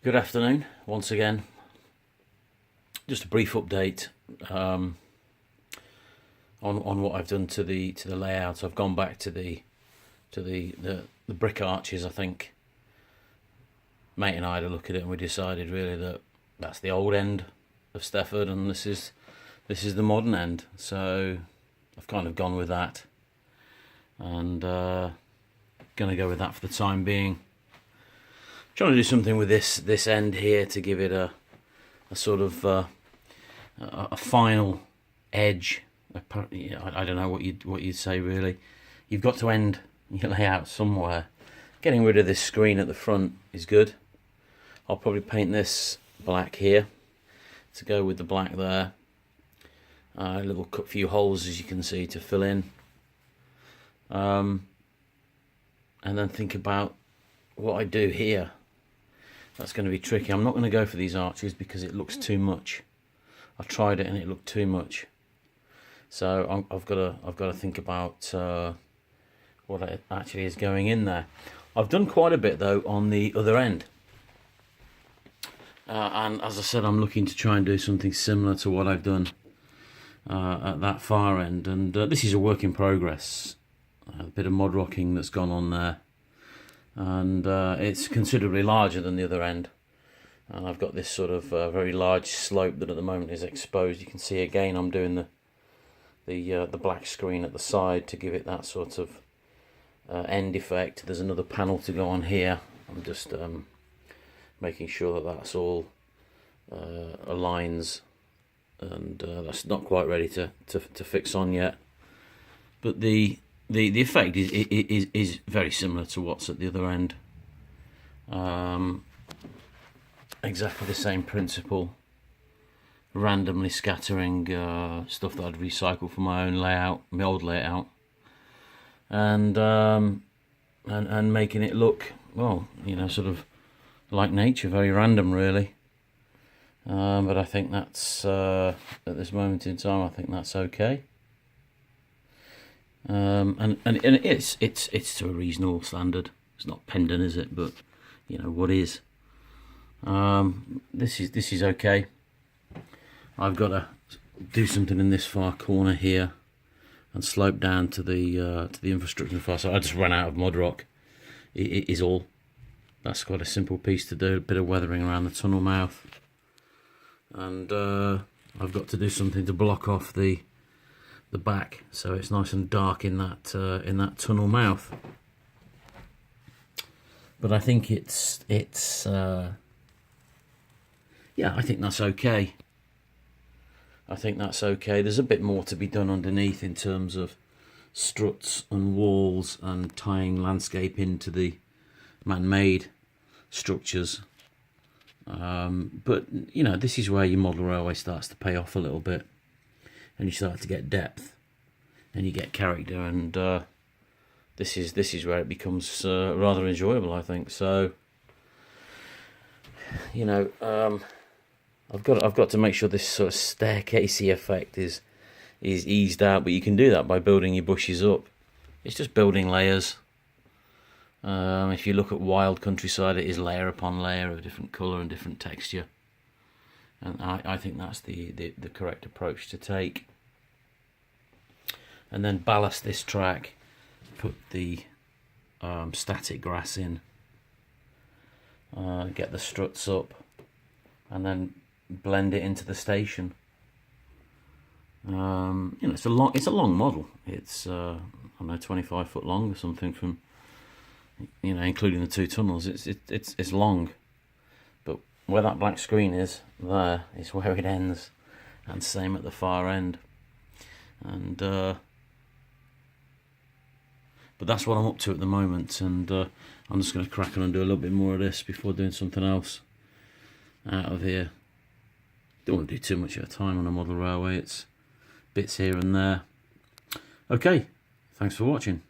Good afternoon once again. Just a brief update on what I've done to the layout. I've gone back to the brick arches. I think mate and I had a look at it and we decided really that that's the old end of Stefford and this is the modern end. So I've kind of gone with that and going to go with that for the time being. Trying to do something with this end here to give it a sort of a final edge. I don't know what you'd say really. You've got to end your layout somewhere. Getting rid of this screen at the front is good. I'll probably paint this black here to go with the black there. A little few holes, as you can see, to fill in. And then think about what I do here. That's going to be tricky. I'm not going to go for these arches because it looks too much. I tried it and it looked too much. So I've got to think about what it actually is going in there. I've done quite a bit though on the other end, and as I said, I'm looking to try and do something similar to what I've done at that far end. And this is a work in progress. A bit of mod rocking that's gone on there. And it's considerably larger than the other end, and I've got this sort of very large slope that at the moment is exposed. You can see again I'm doing the black screen at the side to give it that sort of end effect. There's another panel to go on here. I'm just making sure that that's all aligns, and that's not quite ready to fix on yet, but the effect is very similar to what's at the other end. Exactly the same principle. Randomly scattering stuff that I'd recycled from my own layout, my old layout, and making it look, well, you know, sort of like nature, very random really. But I think that's at this moment in time, I think that's okay. And it's to a reasonable standard. It's not pendant, is it? But you know what is. This is okay. I've got to do something in this far corner here and slope down to the infrastructure far. So I just ran out of mod rock. It is all. That's quite a simple piece to do. A bit of weathering around the tunnel mouth, and I've got to do something to block off the back, so it's nice and dark in that tunnel mouth. But I think it's yeah, I think that's okay. I think that's okay. There's a bit more to be done underneath in terms of struts and walls and tying landscape into the man-made structures. But you know, this is where your model railway starts to pay off a little bit. And you start to get depth, and you get character, and this is where it becomes rather enjoyable, I think. So, you know, I've got to make sure this sort of staircasey effect is eased out, but you can do that by building your bushes up. It's just building layers. If you look at wild countryside, it is layer upon layer of different colour and different texture. And I think that's the correct approach to take. And then ballast this track, put the static grass in, get the struts up, and then blend it into the station. You know, it's a long model. It's I don't know, 25 foot long or something, from, you know, including the two tunnels. It's long. Where that black screen is, there is where it ends, and same at the far end. And but that's what I'm up to at the moment, and I'm just going to crack on and do a little bit more of this before doing something else out of here. Don't want to do too much at a time on a model railway. It's bits here and there. Okay, thanks for watching.